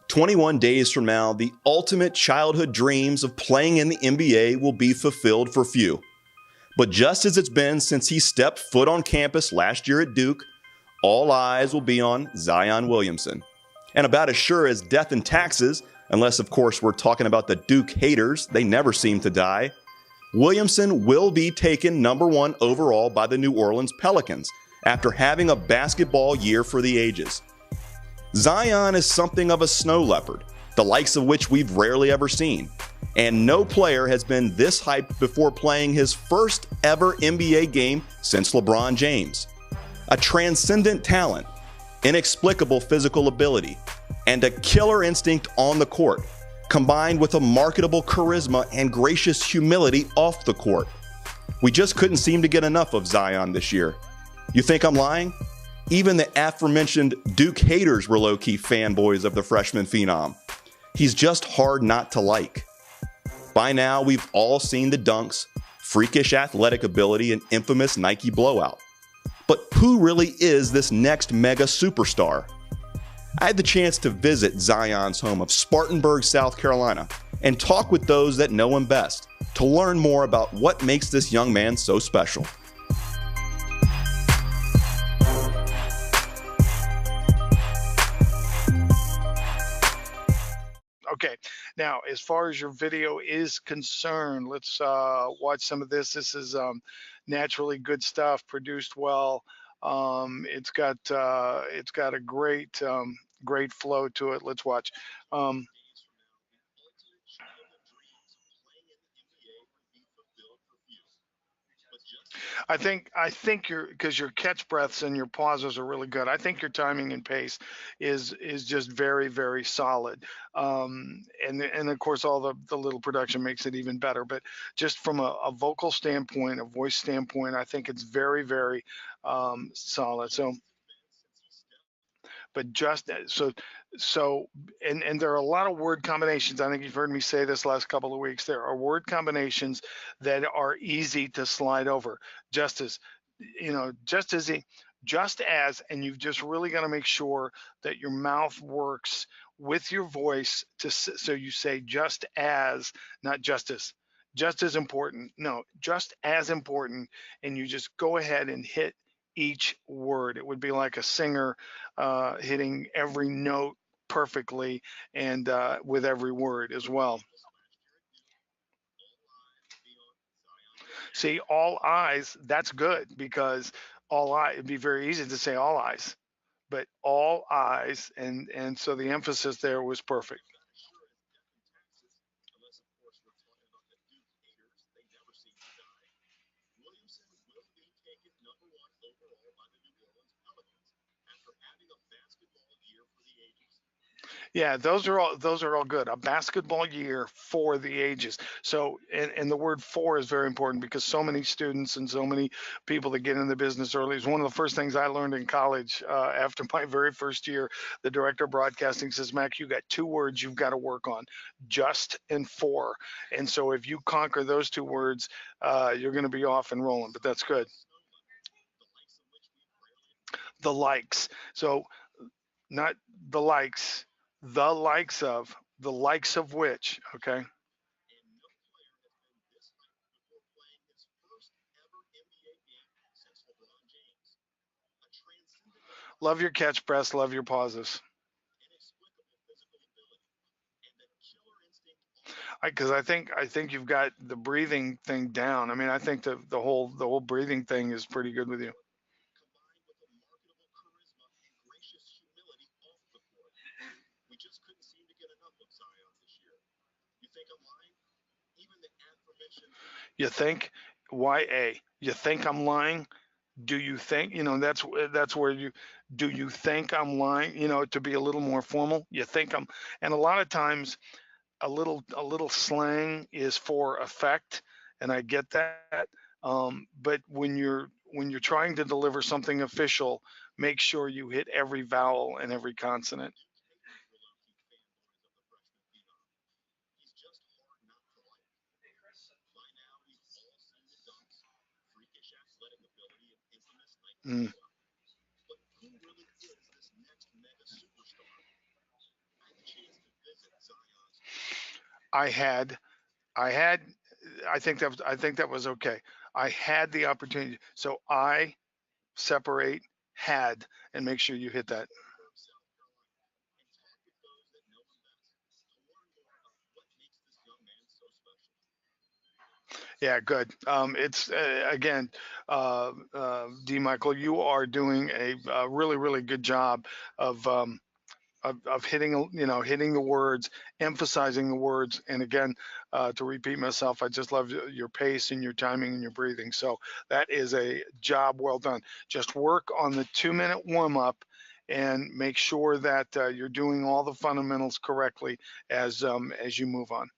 21 days from now, the ultimate childhood dreams of playing in the NBA will be fulfilled for few. But just as it's been since he stepped foot on campus last year at Duke, all eyes will be on Zion Williamson. And about as sure as death and taxes, unless of course we're talking about the Duke haters, they never seem to die, Williamson will be taken #1 overall by the New Orleans Pelicans after having a basketball year for the ages. Zion is something of a snow leopard, the likes of which we've rarely ever seen. And no player has been this hyped before playing his first ever NBA game since LeBron James. A transcendent talent, inexplicable physical ability, and a killer instinct on the court, combined with a marketable charisma and gracious humility off the court. We just couldn't seem to get enough of Zion this year. You think I'm lying? Even the aforementioned Duke haters were low-key fanboys of the freshman phenom. He's just hard not to like. By now, we've all seen the dunks, freakish athletic ability, and infamous Nike blowout. But who really is this next mega superstar? I had the chance to visit Zion's home of Spartanburg, South Carolina, and talk with those that know him best to learn more about what makes this young man so special. Okay, now as far as your video is concerned, let's watch some of this. This is naturally good stuff, produced well. It's got a great flow to it. Let's watch. I think because your catch breaths and your pauses are really good. I think your timing and pace is just very solid. And of course all the little production makes it even better. But just from a vocal standpoint, a voice standpoint, I think it's very solid. So, but just and there are a lot of word combinations. I think you've heard me say this last couple of weeks. There are word combinations that are easy to slide over. Just as and you've just really got to make sure that your mouth works with your voice so you say just as, not just as. Just as important. No, just as important. And you just go ahead and hit each word. It would be like a singer hitting every note perfectly and with every word as well. See, all eyes, that's good because it'd be very easy to say all eyes, but all eyes, and so the emphasis there was perfect. Yeah, those are all good. A basketball year for the ages. So, and the word "for" is very important because so many students and so many people that get in the business early is one of the first things I learned in college. After my very first year, the director of broadcasting says, "Mac, you got two words you've got to work on: just and for." And so, if you conquer those two words, you're going to be off and rolling. But that's good. The likes. So not the likes, the likes of which, okay? Love your catch press, love your pauses. Because I think you've got the breathing thing down. I mean, I think the whole breathing thing is pretty good with you. You think, YA, you think I'm lying? Do you think, that's where do you think I'm lying, to be a little more formal? You think I'm, and a lot of times a little slang is for effect, and I get that. But when you're trying to deliver something official, make sure you hit every vowel and every consonant. Mm. I had, I had, I think that was okay. I had the opportunity. So I separate had and make sure you hit that. Yeah, good. It's again, D. Michael, you are doing a really, really good job of of hitting, you know, hitting the words, emphasizing the words. And again, to repeat myself, I just love your pace and your timing and your breathing. So that is a job well done. Just work on the 2 minute warm up and make sure that you're doing all the fundamentals correctly as you move on.